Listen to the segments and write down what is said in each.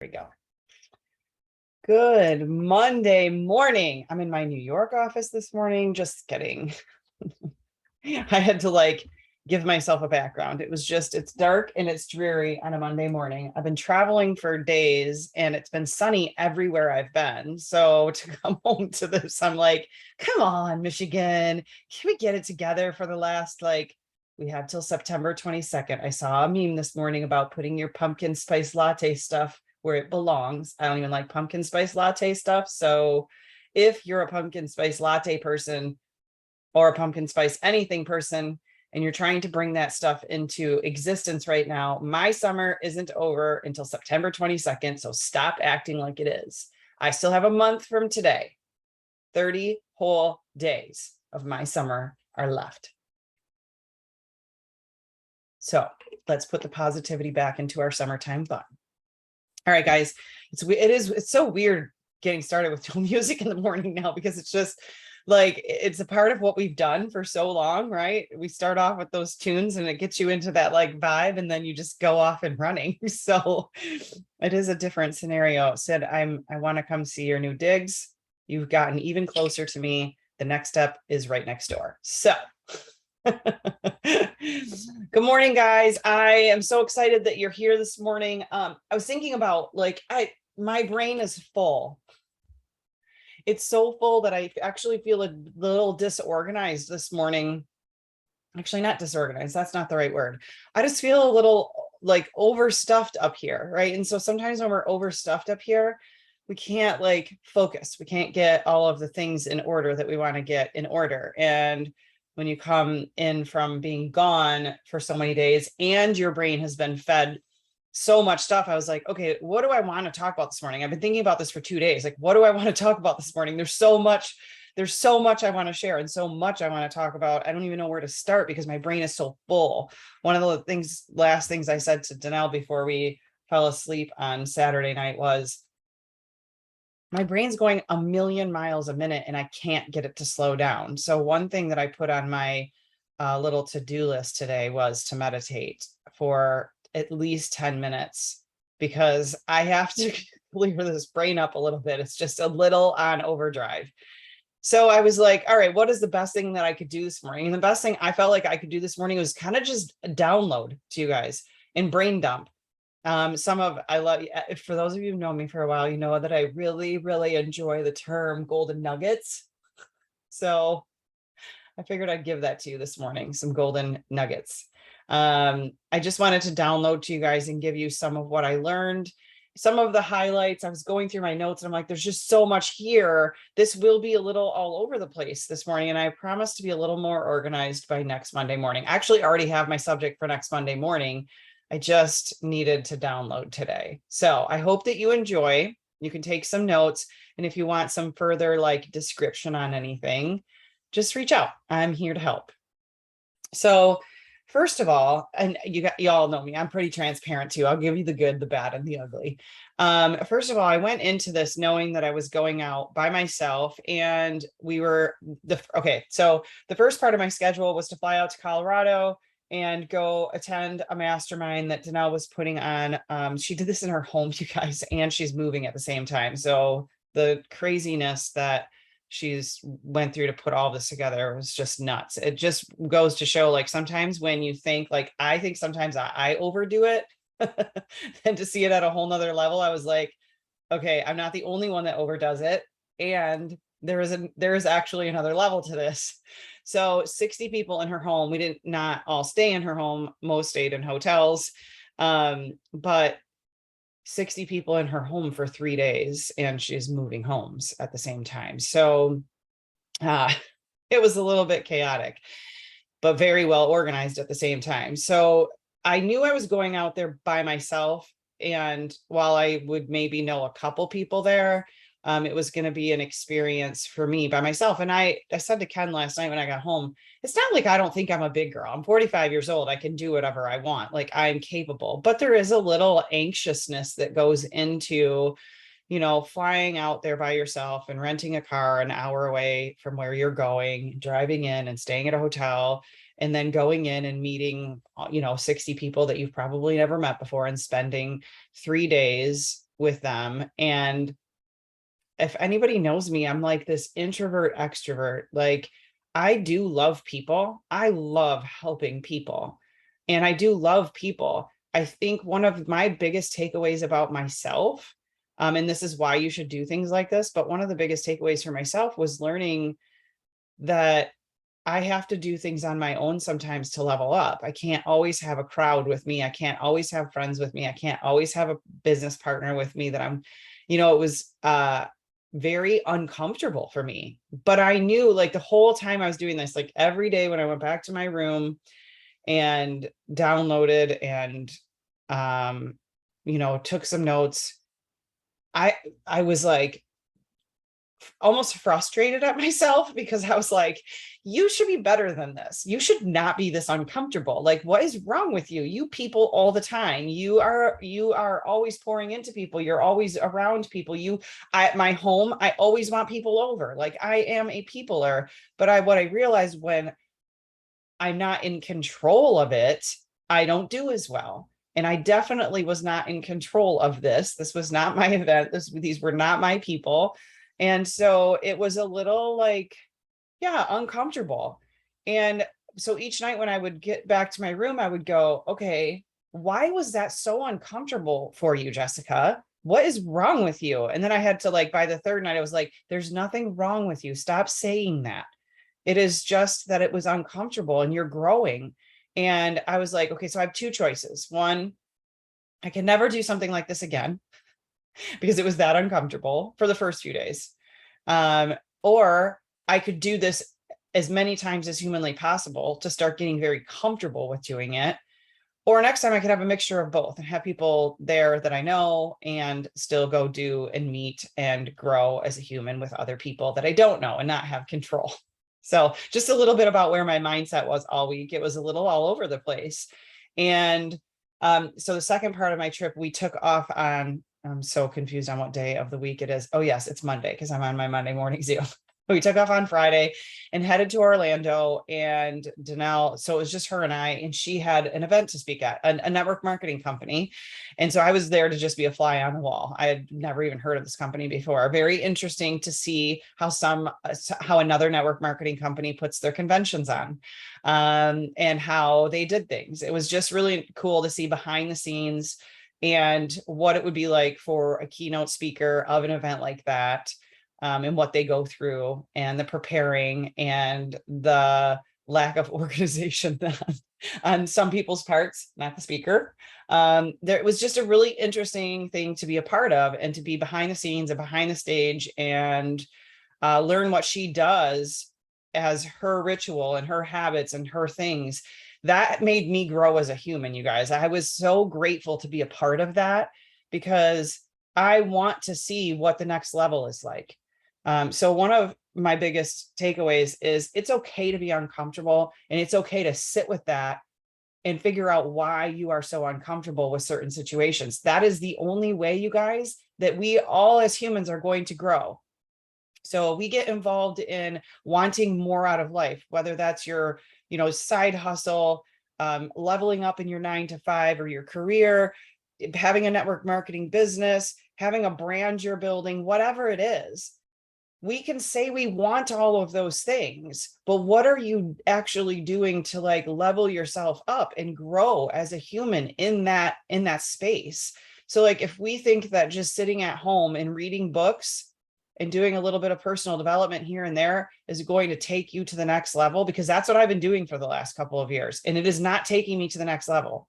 We go. Good Monday morning. I'm in my New York office this morning. Just kidding. I had to give myself a background. It's dark and it's dreary on a Monday morning. I've been traveling for days and it's been sunny everywhere I've been. So to come home to this, I'm like, come on, Michigan, can we get it together for the last, we have till September 22nd. I saw a meme this morning about putting your pumpkin spice latte stuff where it belongs. I don't even like pumpkin spice latte stuff. So if you're a pumpkin spice latte person or a pumpkin spice anything person, and you're trying to bring that stuff into existence right now, my summer isn't over until September 22nd. So stop acting like it is. I still have a month from today. 30 whole days of my summer are left. So let's put the positivity back into our summertime fun. All right, guys, it's so weird getting started with music in the morning now, because it's just it's a part of what we've done for so long, right? We start off with those tunes and it gets you into that vibe, and then you just go off and running. So it is a different scenario. Sid, I want to come see your new digs. You've gotten even closer to me. The next step is right next door. So good morning, guys. I am so excited that you're here this morning. I was thinking about my brain is full. It's so full that I actually feel a little disorganized this morning. Actually, not disorganized. That's not the right word. I just feel a little overstuffed up here, right? And so sometimes when we're overstuffed up here, we can't focus. We can't get all of the things in order that we want to get in order. And when you come in from being gone for so many days and your brain has been fed so much stuff, I was like, okay, what do I want to talk about this morning? I've been thinking about this for 2 days. What do I want to talk about this morning? There's so much I want to share and so much I want to talk about. I don't even know where to start because my brain is so full. One of the last things I said to Danelle before we fell asleep on Saturday night was, my brain's going a million miles a minute and I can't get it to slow down. So one thing that I put on my little to-do list today was to meditate for at least 10 minutes, because I have to clear this brain up a little bit. It's just a little on overdrive. So I was like, all right, what is the best thing that I could do this morning? And the best thing I felt like I could do this morning was kind of just download to you guys and brain dump. I love, for those of you who know me for a while, you know that I really, really enjoy the term golden nuggets. So I figured I'd give that to you this morning, some golden nuggets. I just wanted to download to you guys and give you some of what I learned, some of the highlights. I was going through my notes and I'm like, there's just so much here. This will be a little all over the place this morning. And I promise to be a little more organized by next Monday morning. I actually already have my subject for next Monday morning. I just needed to download today. So I hope that you enjoy. You can take some notes. And if you want some further description on anything, just reach out. I'm here to help. So first of all, and you all know me, I'm pretty transparent too. I'll give you the good, the bad, and the ugly. First of all, I went into this knowing that I was going out by myself, and so the first part of my schedule was to fly out to Colorado and go attend a mastermind that Danelle was putting on. She did this in her home, you guys, and she's moving at the same time. So the craziness that she's went through to put all this together was just nuts. It just goes to show, sometimes when you think, I think sometimes I overdo it, and to see it at a whole nother level, I was like, okay, I'm not the only one that overdoes it. And there is actually another level to this. So 60 people in her home. We did not all stay in her home. Most stayed in hotels. But 60 people in her home for 3 days, and she's moving homes at the same time. So it was a little bit chaotic, but very well organized at the same time. So I knew I was going out there by myself. And while I would maybe know a couple people there, it was going to be an experience for me by myself. And I said to Ken last night when I got home, it's not like I don't think I'm a big girl. I'm 45 years old. I can do whatever I want. I'm capable, but there is a little anxiousness that goes into, flying out there by yourself and renting a car an hour away from where you're going, driving in and staying at a hotel, and then going in and meeting, 60 people that you've probably never met before, and spending 3 days with them. And if anybody knows me, I'm like this introvert extrovert. Like, I do love people. I love helping people. And I do love people. I think one of my biggest takeaways about myself, and this is why you should do things like this, but one of the biggest takeaways for myself was learning that I have to do things on my own sometimes to level up. I can't always have a crowd with me. I can't always have friends with me. I can't always have a business partner with me that I'm, it was very uncomfortable for me. But I knew, like, the whole time I was doing this, like every day when I went back to my room and downloaded and took some notes, I was like almost frustrated at myself, because I was like, you should be better than this. You should not be this uncomfortable. Like, what is wrong with you? You people all the time. You are always pouring into people. You're always around people. At my home, I always want people over. Like, I am a peopler. But what I realized, when I'm not in control of it, I don't do as well. And I definitely was not in control of this. This was not my event. These were not my people. And so it was a little like, yeah, uncomfortable. And so each night when I would get back to my room, I would go, okay, why was that so uncomfortable for you, Jessica? What is wrong with you? And then I had to, like, by the third night, I was like, there's nothing wrong with you. Stop saying that. It is just that it was uncomfortable and you're growing. And I was like, okay, so I have two choices. One, I can never do something like this again, because it was that uncomfortable for the first few days. Or I could do this as many times as humanly possible to start getting very comfortable with doing it. Or next time I could have a mixture of both and have people there that I know and still go do and meet and grow as a human with other people that I don't know and not have control. So just a little bit about where my mindset was all week. It was a little all over the place. And so the second part of my trip, we took off on, I'm so confused on what day of the week it is. Oh yes, it's Monday, because I'm on my Monday morning Zoom. We took off on Friday and headed to Orlando, and Danelle, so it was just her and I, and she had an event to speak at, a network marketing company. And so I was there to just be a fly on the wall. I had never even heard of this company before. Very interesting to see how another network marketing company puts their conventions on, and how they did things. It was just really cool to see behind the scenes and what it would be like for a keynote speaker of an event like that. And what they go through and the preparing and the lack of organization on some people's parts, not the speaker. There was just a really interesting thing to be a part of, and to be behind the scenes and behind the stage, and learn what she does as her ritual and her habits and her things. That made me grow as a human, you guys. I was so grateful to be a part of that, because I want to see what the next level is like. So one of my biggest takeaways is it's okay to be uncomfortable, and it's okay to sit with that and figure out why you are so uncomfortable with certain situations. That is the only way, you guys, that we all as humans are going to grow. So we get involved in wanting more out of life, whether that's your, side hustle, leveling up in your 9 to 5 or your career, having a network marketing business, having a brand you're building, whatever it is. We can say we want all of those things, but what are you actually doing to, like, level yourself up and grow as a human in that space? So, like, if we think that just sitting at home and reading books and doing a little bit of personal development here and there is going to take you to the next level, because that's what I've been doing for the last couple of years, and it is not taking me to the next level.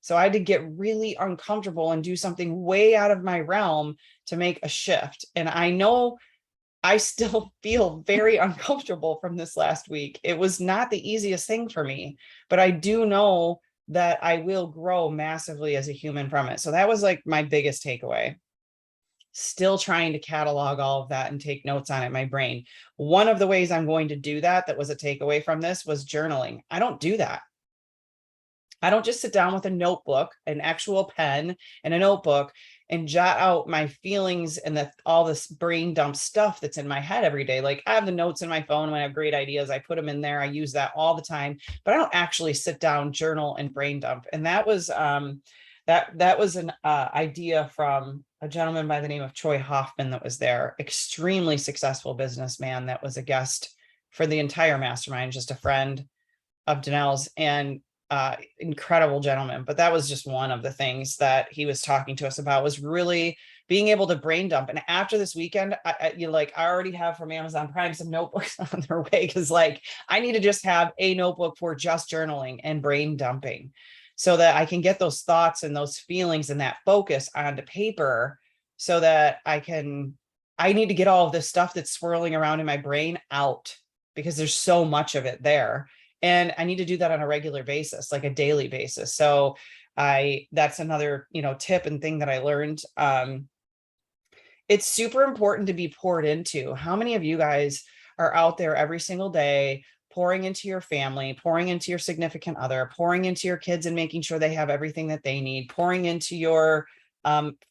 So I had to get really uncomfortable and do something way out of my realm to make a shift. And I know I still feel very uncomfortable from this last week. It was not the easiest thing for me, but I do know that I will grow massively as a human from it. So that was, like, my biggest takeaway. Still trying to catalog all of that and take notes on it in my brain. One of the ways I'm going to do that was a takeaway from this, was journaling. I don't do that. I don't just sit down with a notebook, an actual pen and a notebook, and jot out my feelings and all this brain dump stuff that's in my head every day. Like, I have the notes in my phone. When I have great ideas, I put them in there. I use that all the time, but I don't actually sit down, journal, and brain dump. And that was That was an idea from a gentleman by the name of Troy Hoffman that was there, extremely successful businessman that was a guest for the entire mastermind, just a friend of Danelle's, and incredible gentleman. But that was just one of the things that he was talking to us about, was really being able to brain dump. And after this weekend, I already have from Amazon Prime some notebooks on their way, because like I need to just have a notebook for just journaling and brain dumping, so that I can get those thoughts and those feelings and that focus onto paper, so that I need to get all of this stuff that's swirling around in my brain out, because there's so much of it there. And I need to do that on a regular basis, like a daily basis. So that's another, tip and thing that I learned. It's super important to be poured into. How many of you guys are out there every single day pouring into your family, pouring into your significant other, pouring into your kids and making sure they have everything that they need, pouring into your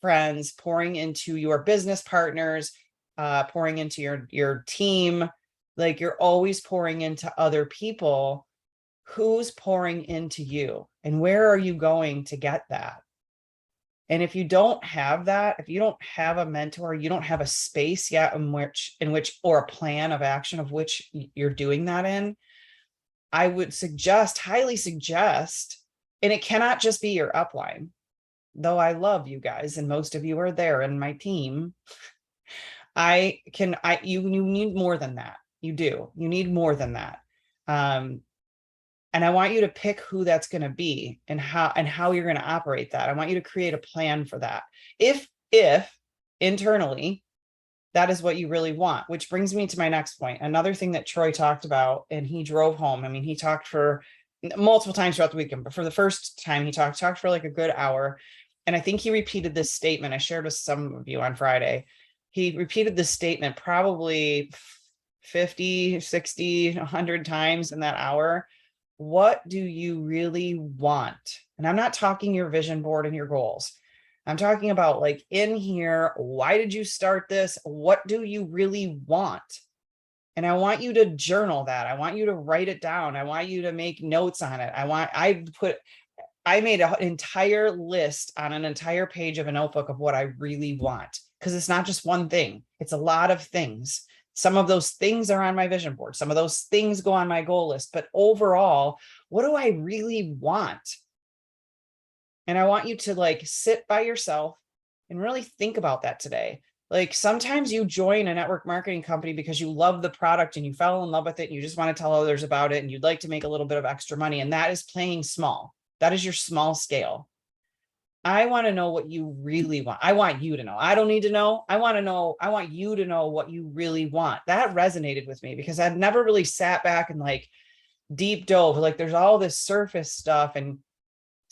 friends, pouring into your business partners, pouring into your team? Like, you're always pouring into other people. Who's pouring into you, and where are you going to get that? And if you don't have that, if you don't have a mentor, you don't have a space yet in which, or a plan of action of which you're doing that in, I would highly suggest, and it cannot just be your upline, though I love you guys and most of you are there in my team. You need more than that. You do. You need more than that. And I want you to pick who that's going to be and how you're going to operate that. I want you to create a plan for that. If internally, that is what you really want, which brings me to my next point. Another thing that Troy talked about, and he drove home. I mean, he talked for multiple times throughout the weekend, but for the first time he talked for like a good hour. And I think he repeated this statement I shared with some of you on Friday. He repeated this statement probably 50, 60, 100 times in that hour. What do you really want? And I'm not talking your vision board and your goals. I'm talking about, like, in here, why did you start this? What do you really want? And I want you to journal that. I want you to write it down. I want you to make notes on it. I made an entire list on an entire page of a notebook of what I really want, because it's not just one thing. It's a lot of things. Some of those things are on my vision board. Some of those things go on my goal list. But overall, what do I really want? And I want you to like sit by yourself and really think about that today. Like, sometimes you join a network marketing company because you love the product and you fell in love with it and you just want to tell others about it and you'd like to make a little bit of extra money. And that is playing small. That is your small scale. I want to know what you really want. I want you to know. I don't need to know. I want to know. I want you to know what you really want. That resonated with me because I've never really sat back and like deep dove. Like, there's all this surface stuff and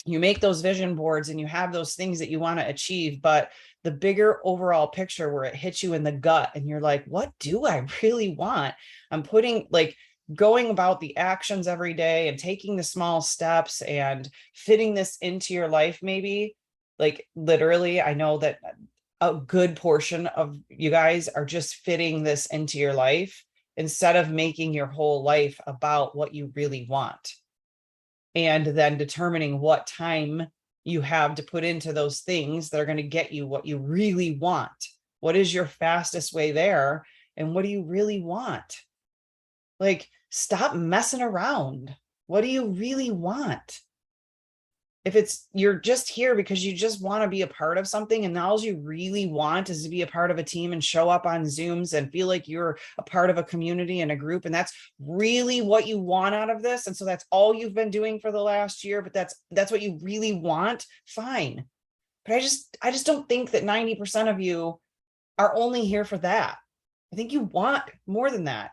you make those vision boards and you have those things that you want to achieve, but the bigger overall picture where it hits you in the gut and you're like, what do I really want? I'm going about the actions every day and taking the small steps and fitting this into your life. Maybe, like, literally, I know that a good portion of you guys are just fitting this into your life instead of making your whole life about what you really want, and then determining what time you have to put into those things that are going to get you what you really want. What is your fastest way there? And what do you really want? Like, stop messing around. What do you really want? If you're just here because you just want to be a part of something and all you really want is to be a part of a team and show up on Zooms and feel like you're a part of a community and a group, and that's really what you want out of this, and so that's all you've been doing for the last year, but that's what you really want, fine. But I just don't think that 90% of you are only here for that. I think you want more than that.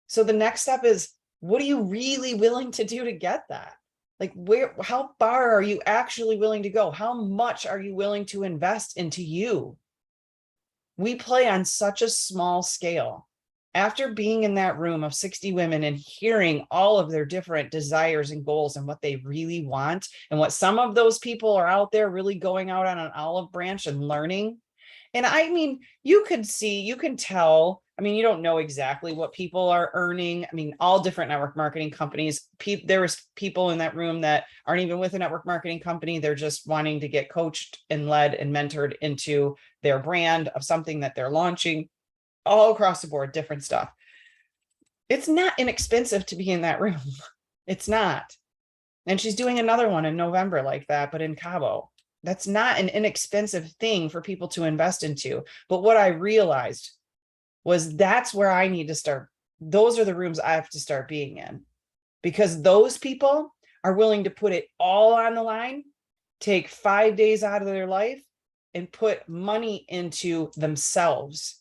So the next step is, what are you really willing to do to get that? Like, how far are you actually willing to go? How much are you willing to invest into you? We play on such a small scale. After being in that room of 60 women and hearing all of their different desires and goals and what they really want, and what some of those people are out there really going out on an olive branch and learning. And I mean, you can tell I mean, you don't know exactly what people are earning. I mean, all different network marketing companies. There was people in that room that aren't even with a network marketing company. They're just wanting to get coached and led and mentored into their brand of something that they're launching, all across the board, different stuff. It's not inexpensive to be in that room. It's not. And she's doing another one in November like that, but in Cabo. That's not an inexpensive thing for people to invest into. But what I realized was that's where I need to start. Those are the rooms I have to start being in, because those people are willing to put it all on the line, take 5 days out of their life, and put money into themselves.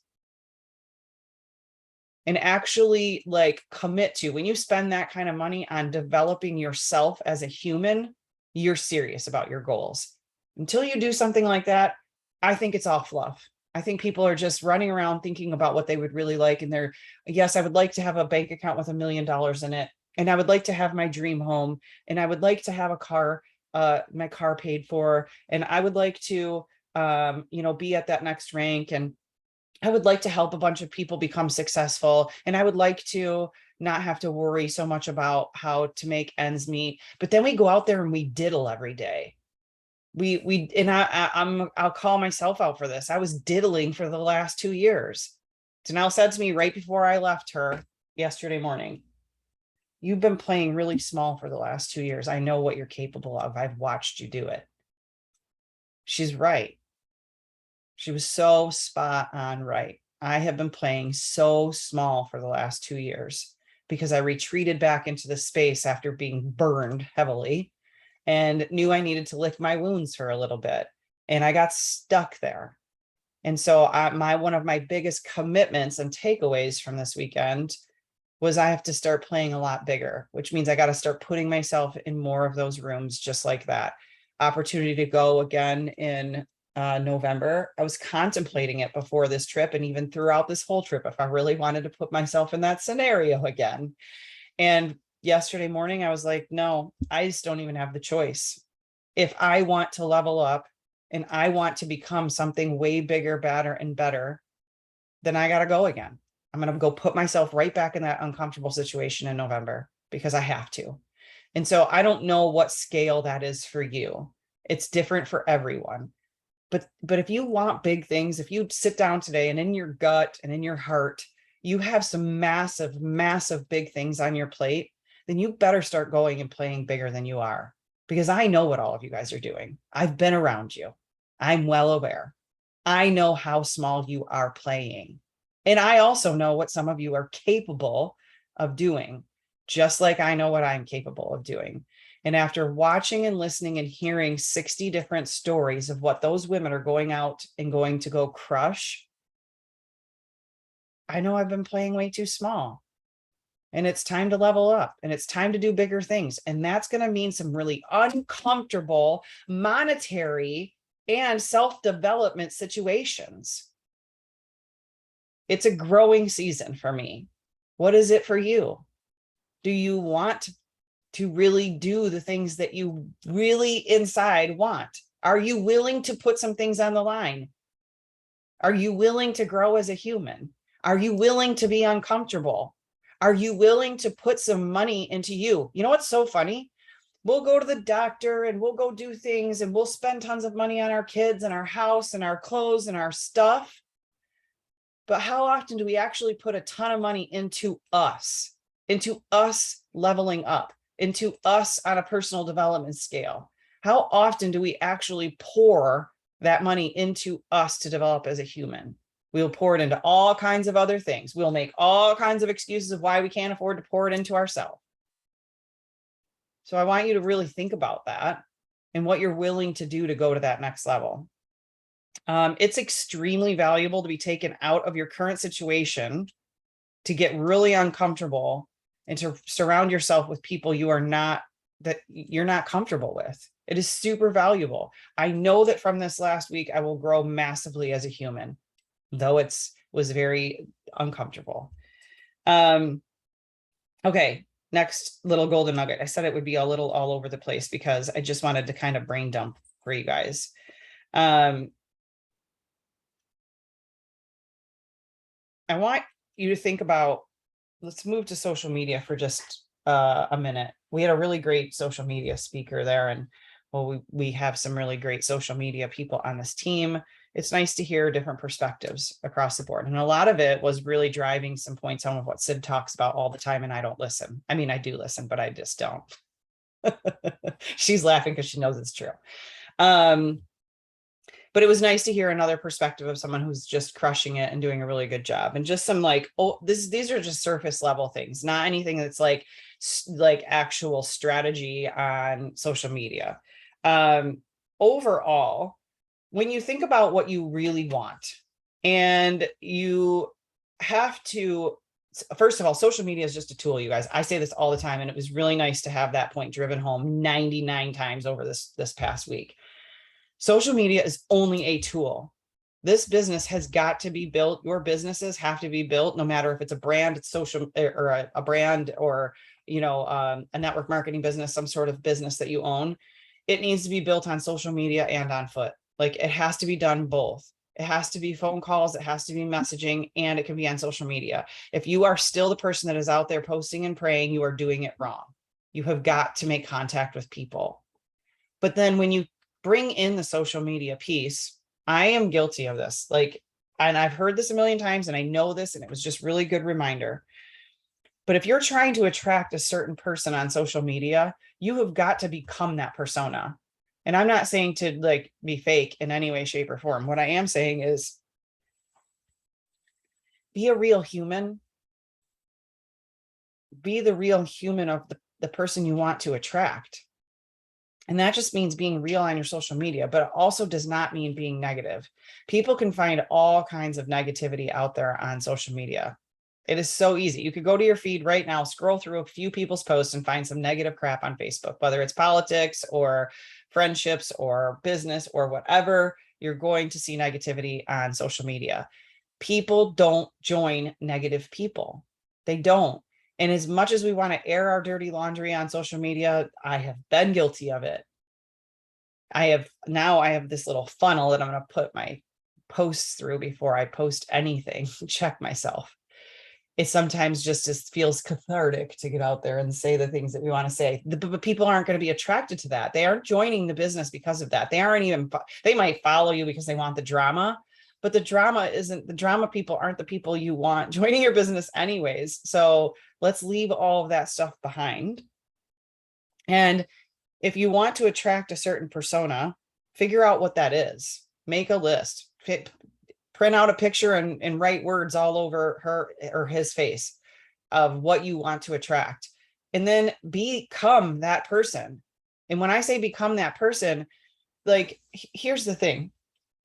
And actually like commit to, when you spend that kind of money on developing yourself as a human, you're serious about your goals. Until you do something like that, I think it's all fluff. I think people are just running around thinking about what they would really like. And they're, yes, I would like to have a bank account with $1 million in it. And I would like to have my dream home. And I would like to have a car, my car paid for. And I would like to, be at that next rank. And I would like to help a bunch of people become successful. And I would like to not have to worry so much about how to make ends meet. But then we go out there and we diddle every day. I'll call myself out for this. I was diddling for the last 2 years. Janelle said to me right before I left her yesterday morning, "You've been playing really small for the last 2 years. I know what you're capable of. I've watched you do it." She's right. She was so spot on right. I have been playing so small for the last 2 years because I retreated back into the space after being burned heavily and knew I needed to lick my wounds for a little bit. And I got stuck there. And so one of my biggest commitments and takeaways from this weekend was I have to start playing a lot bigger, which means I got to start putting myself in more of those rooms just like that. Opportunity to go again in November. I was contemplating it before this trip and even throughout this whole trip, if I really wanted to put myself in that scenario again. And yesterday morning, I was like, no, I just don't even have the choice. If I want to level up and I want to become something way bigger, badder, and better, then I got to go again. I'm going to go put myself right back in that uncomfortable situation in November because I have to. And so I don't know what scale that is for you. It's different for everyone. But if you want big things, if you sit down today and in your gut and in your heart, you have some massive, massive big things on your plate, then you better start going and playing bigger than you are. Because I know what all of you guys are doing. I've been around you. I'm well aware. I know how small you are playing. And I also know what some of you are capable of doing, just like I know what I'm capable of doing. And after watching and listening and hearing 60 different stories of what those women are going out and going to go crush, I know I've been playing way too small. And it's time to level up and it's time to do bigger things. And that's going to mean some really uncomfortable monetary and self-development situations. It's a growing season for me. What is it for you? Do you want to really do the things that you really inside want? Are you willing to put some things on the line? Are you willing to grow as a human? Are you willing to be uncomfortable? Are you willing to put some money into you? You know what's so funny? We'll go to the doctor and we'll go do things and we'll spend tons of money on our kids and our house and our clothes and our stuff. But how often do we actually put a ton of money into us leveling up, into us on a personal development scale? How often do we actually pour that money into us to develop as a human? We'll pour it into all kinds of other things. We'll make all kinds of excuses of why we can't afford to pour it into ourselves. So I want you to really think about that and what you're willing to do to go to that next level. It's extremely valuable to be taken out of your current situation, to get really uncomfortable and to surround yourself with people you're not comfortable with. It is super valuable. I know that from this last week, I will grow massively as a human, though was very uncomfortable. Okay, next little golden nugget. I said it would be a little all over the place because I just wanted to kind of brain dump for you guys. I want you to think about, let's move to social media for just a minute. We had a really great social media speaker there, and well, we have some really great social media people on this team. It's nice to hear different perspectives across the board. And a lot of it was really driving some points home of what Sid talks about all the time. And I don't listen. I mean, I do listen, but I just don't. She's laughing because she knows it's true. But it was nice to hear another perspective of someone who's just crushing it and doing a really good job. And just some like, oh, these are just surface level things, not anything that's like actual strategy on social media. Overall, when you think about what you really want, and you have to, first of all, social media is just a tool, you guys. I say this all the time, and it was really nice to have that point driven home 99 times over this past week. Social media is only a tool. This business has got to be built. Your businesses have to be built, no matter if it's a brand, it's social, or a brand, or, you know, a network marketing business, some sort of business that you own. It needs to be built on social media and on foot. Like, it has to be done both. It has to be phone calls, it has to be messaging, and it can be on social media. If you are still the person that is out there posting and praying, you are doing it wrong. You have got to make contact with people. But then when you bring in the social media piece, I am guilty of this. Like, and I've heard this a million times, and I know this, and it was just really good reminder. But if you're trying to attract a certain person on social media, you have got to become that persona. And I'm not saying to like be fake in any way, shape, or form. What I am saying is be a real human. Be the real human of the person you want to attract. And that just means being real on your social media, but it also does not mean being negative. People can find all kinds of negativity out there on social media. It is so easy. You could go to your feed right now, scroll through a few people's posts and find some negative crap on Facebook, whether it's politics or friendships or business or whatever. You're going to see negativity on social media. People don't join negative people. They don't. And as much as we want to air our dirty laundry on social media, I have been guilty of it. I have this little funnel that I'm going to put my posts through before I post anything, check myself. It sometimes just feels cathartic to get out there and say the things that we want to say. But people aren't going to be attracted to that. They aren't joining the business because of that. They might follow you because they want the drama, but the drama people aren't the people you want joining your business anyways. So let's leave all of that stuff behind. And if you want to attract a certain persona, figure out what that is. Make a list. Print out a picture and write words all over her or his face of what you want to attract. And then become that person. And when I say become that person, like, here's the thing.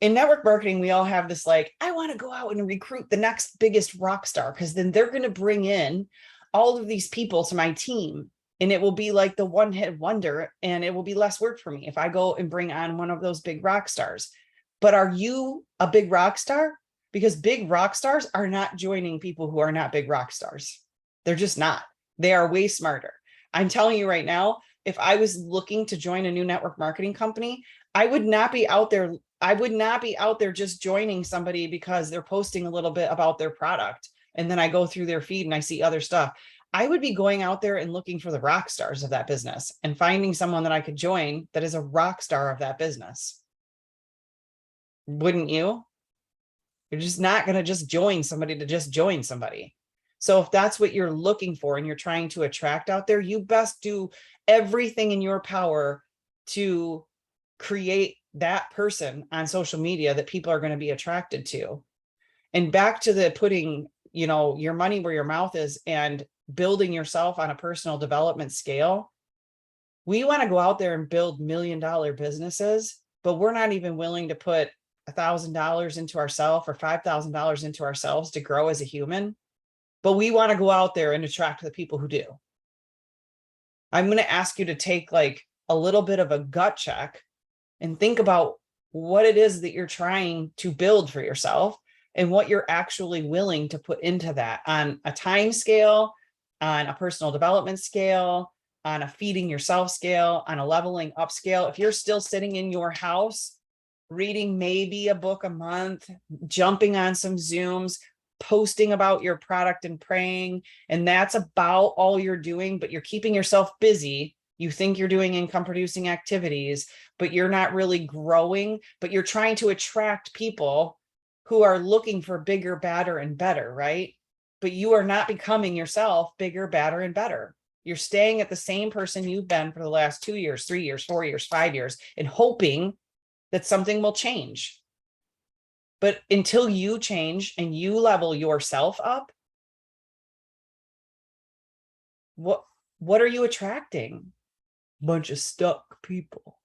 In network marketing, we all have this like, I want to go out and recruit the next biggest rock star, because then they're going to bring in all of these people to my team, and it will be like the one-hit wonder, and it will be less work for me if I go and bring on one of those big rock stars. But are you a big rock star? Because big rock stars are not joining people who are not big rock stars. They're just not. They are way smarter. I'm telling you right now, if I was looking to join a new network marketing company, I would not be out there. I would not be out there just joining somebody because they're posting a little bit about their product, and then I go through their feed and I see other stuff. I would be going out there and looking for the rock stars of that business and finding someone that I could join that is a rock star of that business. Wouldn't you? You're just not going to just join somebody to just join somebody. So if that's what you're looking for and you're trying to attract out there, you best do everything in your power to create that person on social media that people are going to be attracted to. And back to the putting, your money where your mouth is and building yourself on a personal development scale. We want to go out there and build $1 million businesses, but we're not even willing to put $1,000 into ourselves or $5,000 into ourselves to grow as a human. But we want to go out there and attract the people who do. I'm going to ask you to take like a little bit of a gut check and think about what it is that you're trying to build for yourself and what you're actually willing to put into that on a time scale, on a personal development scale, on a feeding yourself scale, on a leveling up scale. If you're still sitting in your house, reading maybe a book a month, jumping on some Zooms, posting about your product and praying, and that's about all you're doing, but you're keeping yourself busy. You think you're doing income producing activities, but you're not really growing, but you're trying to attract people who are looking for bigger, badder, and better, right? But you are not becoming yourself bigger, badder, and better. You're staying at the same person you've been for the last 2 years, 3 years, 4 years, 5 years, and hoping that something will change. But until you change and you level yourself up, what are you attracting? Bunch of stuck people.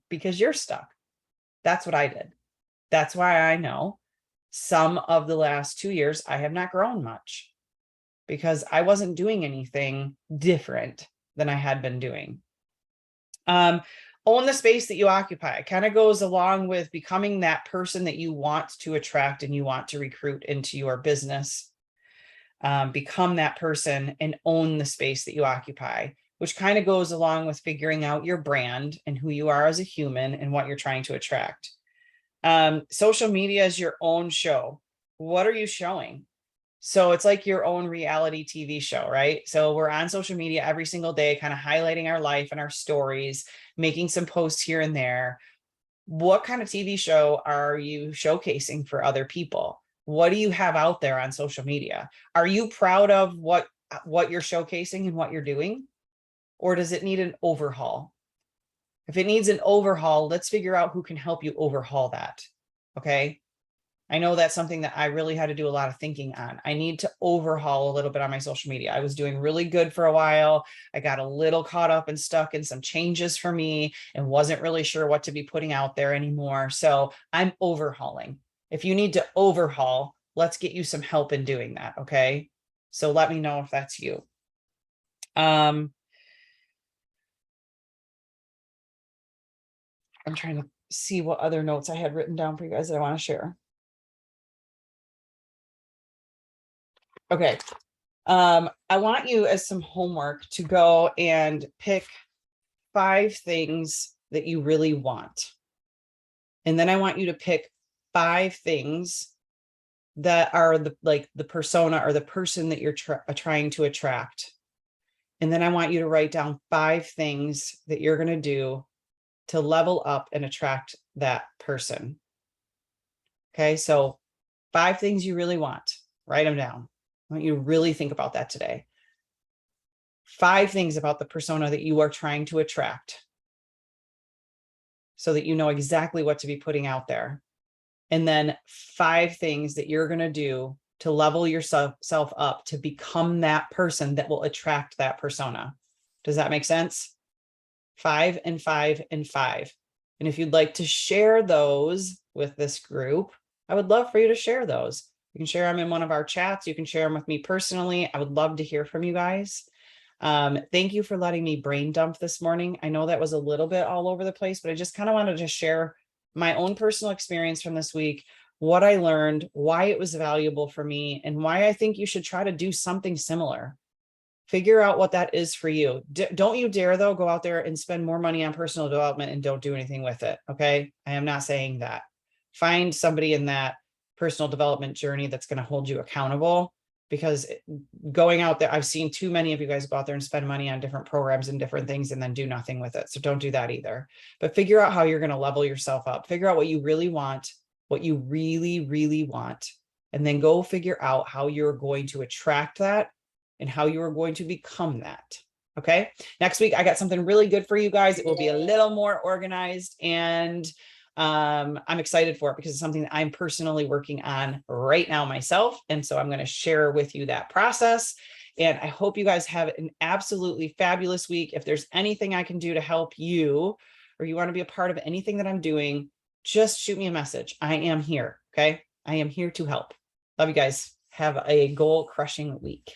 Because you're stuck. That's what I did. That's why I know some of the last 2 years I have not grown much, because I wasn't doing anything different than I had been doing. Own the space that you occupy. It kind of goes along with becoming that person that you want to attract and you want to recruit into your business. Become that person and own the space that you occupy, which kind of goes along with figuring out your brand and who you are as a human and what you're trying to attract. Social media is your own show. What are you showing? So it's like your own reality TV show, right? So we're on social media every single day, kind of highlighting our life and our stories, making some posts here and there. What kind of TV show are you showcasing for other people? What do you have out there on social media? Are you proud of what you're showcasing and what you're doing? Or does it need an overhaul? If it needs an overhaul, let's figure out who can help you overhaul that. Okay. I know that's something that I really had to do a lot of thinking on. I need to overhaul a little bit on my social media. I was doing really good for a while. I got a little caught up and stuck in some changes for me and wasn't really sure what to be putting out there anymore. So I'm overhauling. If you need to overhaul, let's get you some help in doing that. Okay. So let me know if that's you. I'm trying to see what other notes I had written down for you guys that I want to share. Okay. I want you as some homework to go and pick 5 things that you really want. And then I want you to pick 5 things that are the persona or the person that you're trying to attract. And then I want you to write down 5 things that you're going to do to level up and attract that person. Okay. So 5 things you really want, write them down. I want you to really think about that today. 5 things about the persona that you are trying to attract so that you know exactly what to be putting out there. And then 5 things that you're going to do to level yourself up to become that person that will attract that persona. Does that make sense? 5 and 5 and 5. And if you'd like to share those with this group, I would love for you to share those. You can share them in one of our chats. You can share them with me personally. I would love to hear from you guys. Thank you for letting me brain dump this morning. I know that was a little bit all over the place, but I just kind of wanted to share my own personal experience from this week, what I learned, why it was valuable for me, and why I think you should try to do something similar. Figure out what that is for you. Don't you dare, though, go out there and spend more money on personal development and don't do anything with it. Okay. I am not saying that. Find somebody in that personal development journey that's going to hold you accountable, because going out there, I've seen too many of you guys go out there and spend money on different programs and different things and then do nothing with it. So don't do that either. But figure out how you're going to level yourself up. Figure out what you really want, what you really, really want, and then go figure out how you're going to attract that and how you are going to become that. Okay. Next week, I got something really good for you guys. It will be a little more organized, and I'm excited for it because it's something that I'm personally working on right now myself. And so I'm going to share with you that process. And I hope you guys have an absolutely fabulous week. If there's anything I can do to help you, or you want to be a part of anything that I'm doing, just shoot me a message. I am here. Okay. I am here to help. Love you guys. Have a goal crushing week.